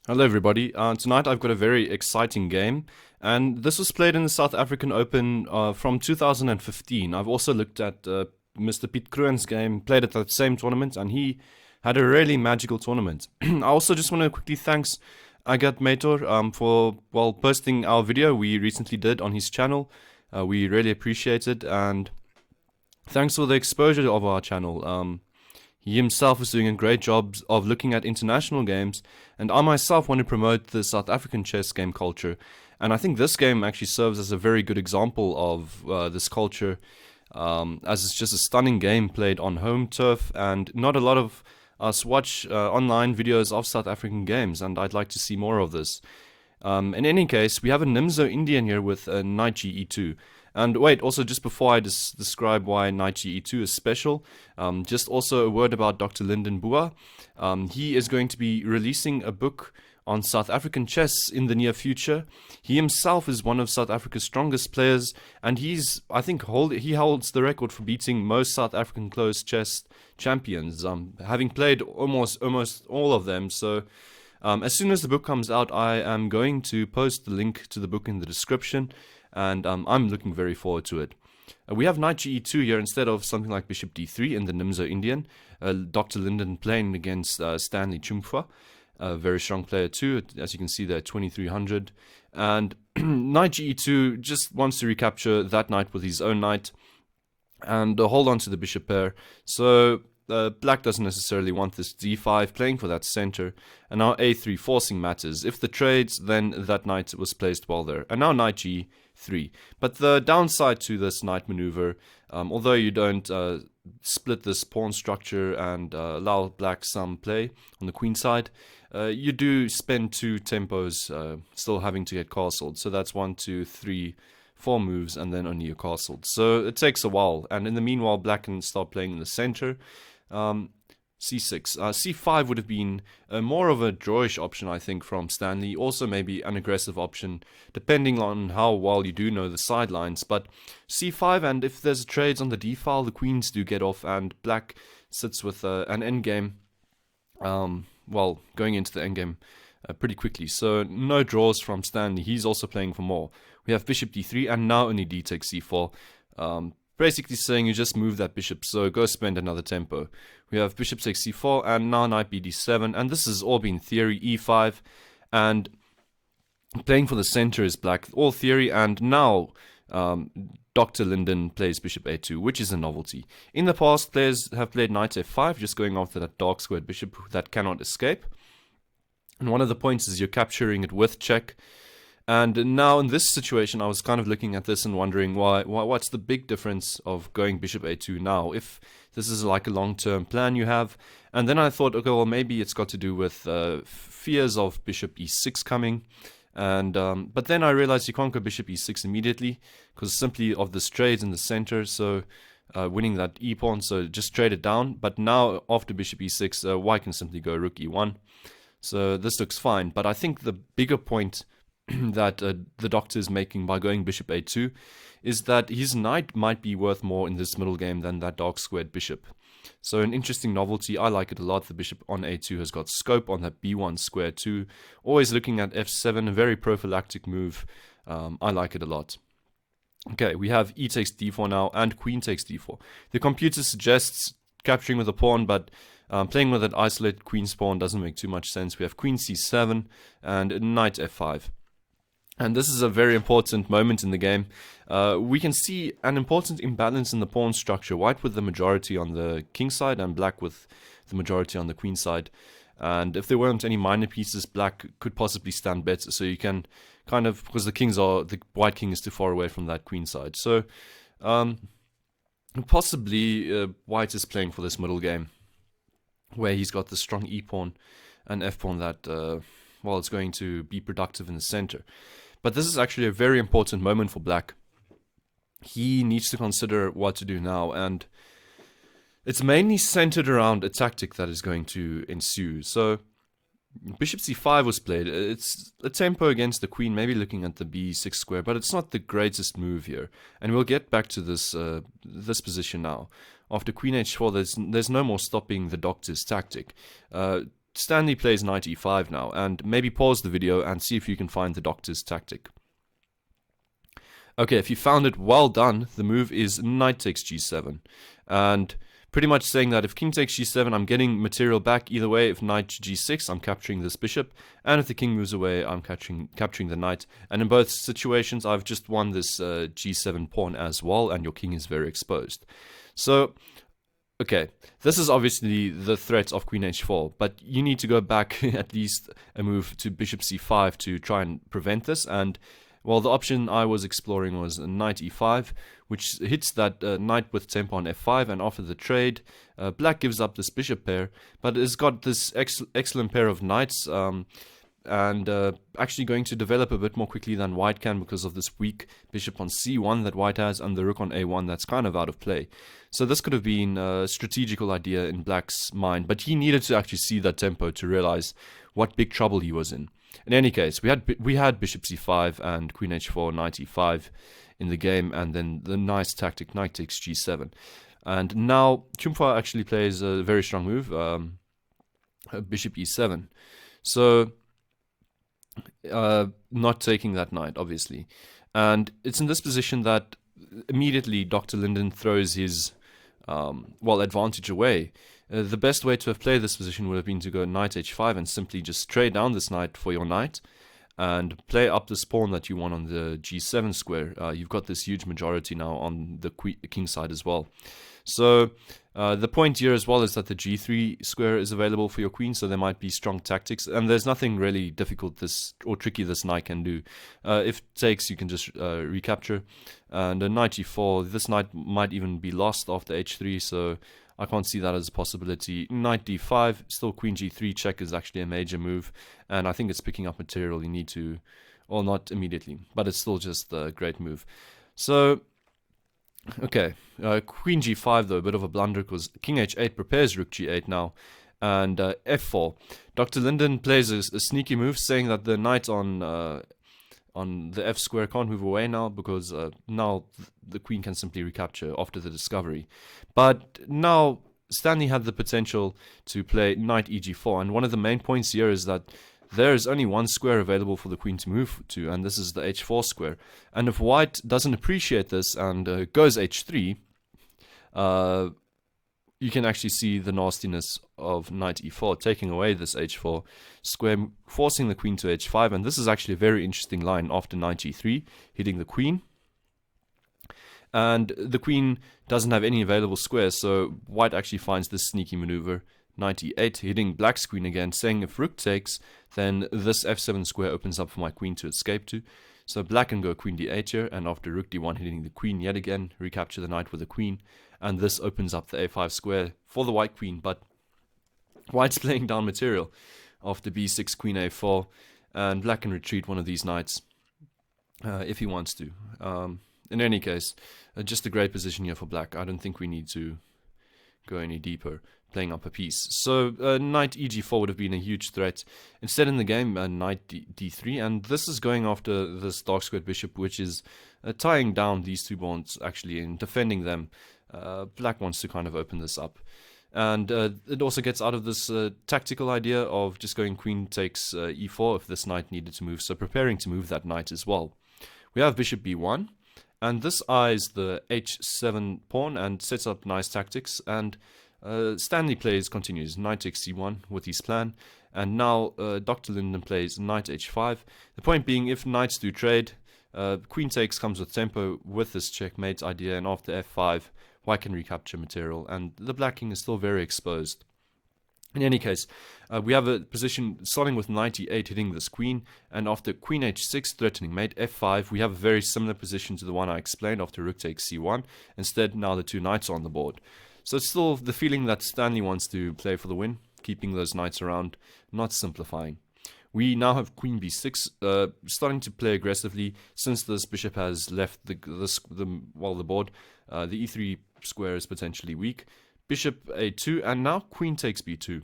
Hello, everybody. Tonight I've got a very exciting game, and this was played in the South African Open from 2015. I've also looked at Mr. Piet Kruen's game, played at that same tournament, and he had a really magical tournament. I also just want to quickly thanks Agat Mator for posting our video we recently did on his channel. We really appreciate it, and thanks for the exposure of our channel. He himself is doing a great job of looking at international games, and I myself want to promote the South African chess game culture. And I think this game actually serves as a very good example of this culture, as it's just a stunning game played on home turf, and not a lot of us watch online videos of South African games, and I'd like to see more of this. In any case, we have a Nimzo-Indian here with knight ge2. And wait, also just before I describe why knight ge2 is special, just also a word about Dr. Lyndon Bouah. He is going to be releasing a book on South African chess in the near future. He himself is one of South Africa's strongest players, and I think he holds the record for beating most South African closed chess champions, having played almost all of them. So as soon as the book comes out, I am going to post the link to the book in the description, and I'm looking very forward to it. We have knight ge2 here instead of something like bishop d3 in the Nimzo-Indian. Dr. Lyndon playing against Stanley Chumfwa, a very strong player too, as you can see there, 2300. And knight ge2 just wants to recapture that knight with his own knight and hold on to the bishop pair. So black doesn't necessarily want this d5 playing for that center, and now a3 forcing matters. If the trades, then that knight was placed well there, and now knight g3. But the downside to this knight maneuver, although you don't split this pawn structure and allow black some play on the queen side, you do spend two tempos still having to get castled. So that's 1, 2, 3, 4 moves, and then only a castled. So it takes a while, and in the meanwhile black can start playing in the center. c6. c5 would have been more of a drawish option, I think, from Stanley. Also maybe an aggressive option, depending on how well you do know the sidelines. But c5, and if there's trades on the d file, the queens do get off, and black sits with an endgame, going into the endgame pretty quickly. So no draws from Stanley. He's also playing for more. We have bishop d3, and now only d takes c4. Basically saying you just move that bishop, so go spend another tempo. We have bishop takes c4, and now knight bd7, and this has all been theory. e5, and playing for the center is black, all theory. And now Dr. Lyndon plays bishop a2, which is a novelty. In the past, players have played knight f5, just going after that dark squared bishop that cannot escape. And one of the points is you're capturing it with check. And now in this situation, I was kind of looking at this and wondering what's the big difference of going bishop a2 now, if this is like a long-term plan you have. And then I thought, okay, well, maybe it's got to do with fears of bishop e6 coming. And but then I realized you can't go bishop e6 immediately because simply of this trade in the center, so winning that e-pawn, so just trade it down. But now after bishop e6, white can simply go rook e1. So this looks fine. But I think the bigger point that the doctor is making by going bishop a2 is that his knight might be worth more in this middle game than that dark squared bishop. So an interesting novelty. I like it a lot. The bishop on a2 has got scope on that b1 square too. Always looking at f7, a very prophylactic move. I like it a lot. Okay, we have e takes d4 now, and queen takes d4. The computer suggests capturing with a pawn, but playing with that isolated queen's pawn doesn't make too much sense. We have queen c7 and knight f5. And this is a very important moment in the game. We can see an important imbalance in the pawn structure. White with the majority on the king side, and black with the majority on the queen side. And if there weren't any minor pieces, black could possibly stand better. So you can kind of, because the white king is too far away from that queen side. So possibly white is playing for this middle game, where he's got the strong e-pawn and f-pawn that, it's going to be productive in the center. But this is actually a very important moment for black. He needs to consider what to do now, and it's mainly centered around a tactic that is going to ensue. So bishop c5 was played. It's a tempo against the queen, maybe looking at the b6 square, but it's not the greatest move here. And we'll get back to this this position now. After queen h4, there's no more stopping the doctor's tactic. Stanley plays knight e5 now, and maybe pause the video and see if you can find the doctor's tactic. Okay, if you found it, well done. The move is knight takes g7, and pretty much saying that if king takes g7, I'm getting material back either way. If knight g6, I'm capturing this bishop, and if the king moves away, I'm capturing the knight. And in both situations, I've just won this g7 pawn as well, and your king is very exposed. So, okay, this is obviously the threat of queen h4, but you need to go back at least a move to bishop c5 to try and prevent this. And well, the option I was exploring was knight e5, which hits that knight with tempo on f5, and after the trade, black gives up this bishop pair, but it's got this excellent pair of knights, and actually going to develop a bit more quickly than white can because of this weak bishop on c1 that white has, and the rook on a1 that's kind of out of play. So this could have been a strategical idea in black's mind, but he needed to actually see that tempo to realize what big trouble he was in. In any case, we had bishop c5 and queen h4, knight e5 in the game, and then the nice tactic knight takes g7. And now Chumfwa actually plays a very strong move, bishop e7. So not taking that knight, obviously. And it's in this position that immediately Dr. Lyndon throws his advantage away. The best way to have played this position would have been to go knight h5 and simply just trade down this knight for your knight and play up this pawn that you want on the g7 square. You've got this huge majority now on the king side as well. So the point here as well is that the g3 square is available for your queen, so there might be strong tactics, and there's nothing really difficult or tricky this knight can do. If it takes, you can just recapture, and a knight e4, this knight might even be lost after h3, so I can't see that as a possibility. Knight d5, still queen g3 check is actually a major move, and I think it's picking up material you need to, or not immediately, but it's still just a great move. So, okay, queen g5 though, a bit of a blunder because king h8 prepares rook g8 now, and f4. Dr. Lyndon plays a sneaky move saying that the knight on the f square can't move away now because now the queen can simply recapture after the discovery. But now Stanley had the potential to play knight eg4, and one of the main points here is that there is only one square available for the queen to move to, and this is the h4 square. And if white doesn't appreciate this and goes h3, you can actually see the nastiness of knight e4, taking away this h4 square, forcing the queen to h5, and this is actually a very interesting line after knight e3, hitting the queen. And the queen doesn't have any available squares, so white actually finds this sneaky maneuver, knight e8, hitting black's queen again, saying if rook takes, then this f7 square opens up for my queen to escape to. So black can go queen d8 here, and after rook d1 hitting the queen yet again, recapture the knight with the queen, and this opens up the a5 square for the white queen, but white's playing down material after b6, queen a4, and black can retreat one of these knights if he wants to. In any case, just a great position here for black. I don't think we need to go any deeper playing up a piece. So knight eg4 would have been a huge threat. Instead in the game, knight d3, and this is going after this dark squared bishop, which is tying down these two pawns actually and defending them. Black wants to kind of open this up. And it also gets out of this tactical idea of just going queen takes e4 if this knight needed to move, so preparing to move that knight as well. We have bishop b1, and this eyes the h7 pawn and sets up nice tactics, and Stanley continues knight takes c1 with his plan, and now Dr. Lyndon plays knight h5. The point being, if knights do trade, queen takes comes with tempo with this checkmate idea, and after f5, white can recapture material, and the black king is still very exposed. In any case, we have a position starting with knight e8 hitting this queen, and after queen h6 threatening mate f5, we have a very similar position to the one I explained after rook takes c1. Instead, now the two knights are on the board. So it's still the feeling that Stanley wants to play for the win, keeping those knights around, not simplifying. We now have queen b6 starting to play aggressively since this bishop has left the board. The e3 square is potentially weak. Bishop a2, and now queen takes b2.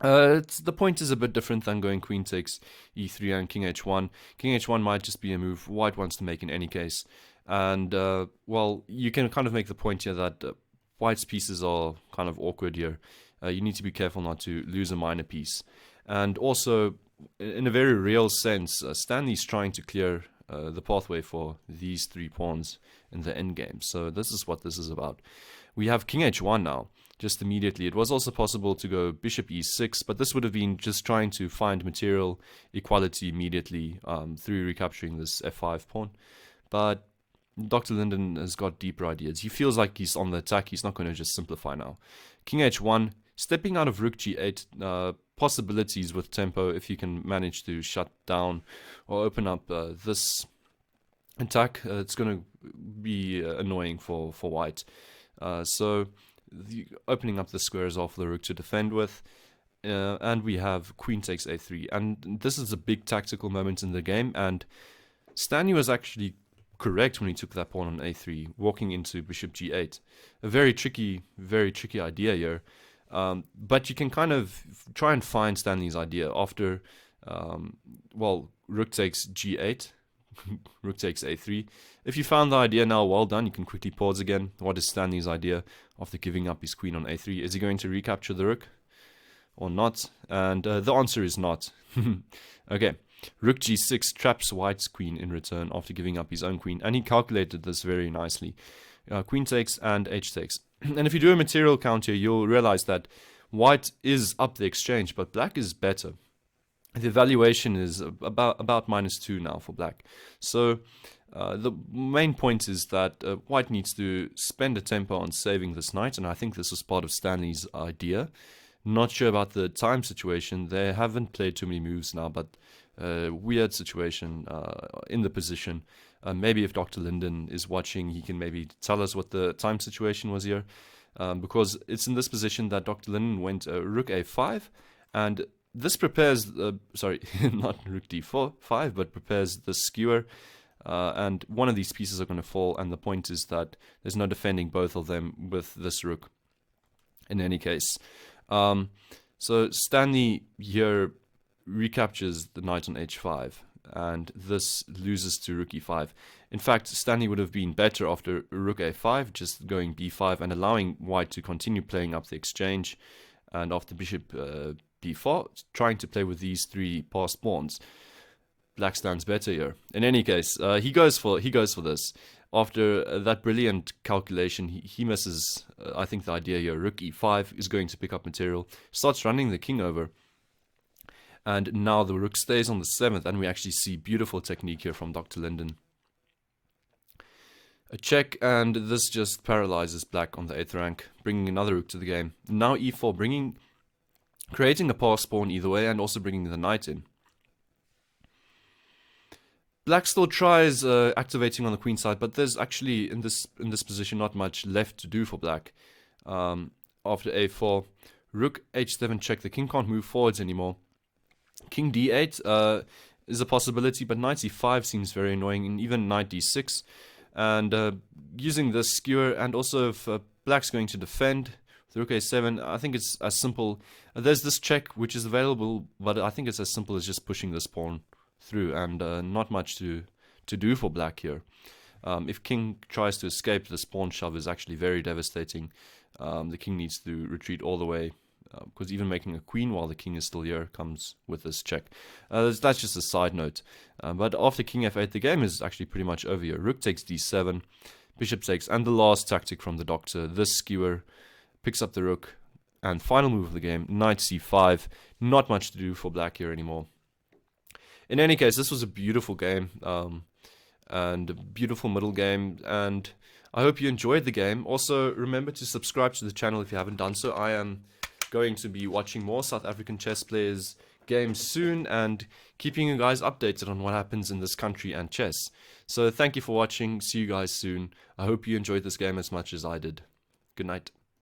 The point is a bit different than going queen takes e3 and king h1. King h1 might just be a move white wants to make in any case. And, you can kind of make the point here that white's pieces are kind of awkward here. You need to be careful not to lose a minor piece. And also, in a very real sense, Stanley's trying to clear the pathway for these 3 pawns in the endgame. So this is what this is about. We have king h1 now, just immediately. It was also possible to go bishop e6, but this would have been just trying to find material equality immediately through recapturing this f5 pawn. But Dr. Lyndon has got deeper ideas. He feels like he's on the attack. He's not going to just simplify now. King h1, stepping out of rook g8, possibilities with tempo if you can manage to shut down or open up this attack. It's going to be annoying for white. So opening up the squares off the rook to defend with. And we have queen takes a3. And this is a big tactical moment in the game. And Stanley was actually correct when he took that pawn on a3, walking into bishop g8. A very tricky idea here. But you can kind of try and find Stanley's idea after, well, rook takes g8, rook takes a3. If you found the idea now, well done. You can quickly pause again. What is Stanley's idea after giving up his queen on a3? Is he going to recapture the rook or not? And the answer is not. Okay. Rook g6 traps white's queen in return after giving up his own queen, and he calculated this very nicely. Queen takes and h takes. And if you do a material count here, you'll realize that white is up the exchange, but black is better. The valuation is about -2 now for black. So the main point is that white needs to spend a tempo on saving this knight, and I think this was part of Stanley's idea. Not sure about the time situation. They haven't played too many moves now, but weird situation in the position. Maybe if Dr. Lyndon is watching, he can maybe tell us what the time situation was here. Because it's in this position that Dr. Lyndon went rook a5, and this prepares, sorry, not rook d5, but prepares the skewer. And one of these pieces are going to fall, and the point is that there's no defending both of them with this rook in any case. So Stanley here recaptures the knight on h5, and this loses to rook e5. In fact, Stanley would have been better after rook a5, just going b5 and allowing white to continue playing up the exchange, and after bishop d4, trying to play with these 3 passed pawns. Black stands better here. In any case, he goes for this. After that brilliant calculation, he misses, I think, the idea here. Rook e5 is going to pick up material, starts running the king over. And now the rook stays on the 7th, and we actually see beautiful technique here from Dr. Lyndon. A check, and this just paralyzes black on the 8th rank, bringing another rook to the game. Now e4, creating a passed pawn either way, and also bringing the knight in. Black still tries activating on the queen side, but there's actually in this position not much left to do for black. After a4, rook h7 check. The king can't move forwards anymore. King d8 is a possibility, but knight e5 seems very annoying, and even knight d6. And using this skewer, and also if black's going to defend with rook a7, I think it's as simple. There's this check which is available, but I think it's as simple as just pushing this pawn through, and not much to do for black here. If king tries to escape, this pawn shove is actually very devastating. The king needs to retreat all the way, because even making a queen while the king is still here comes with this check. That's just a side note. But after king f8, the game is actually pretty much over here. Rook takes d7, bishop takes, and the last tactic from the doctor, this skewer, picks up the rook, and final move of the game, knight c5. Not much to do for black here anymore. In any case, this was a beautiful game, and a beautiful middle game, and I hope you enjoyed the game. Also, remember to subscribe to the channel if you haven't done so. I am going to be watching more South African chess players games soon, and keeping you guys updated on what happens in this country and chess. So thank you for watching. See you guys soon. I hope you enjoyed this game as much as I did. Good night.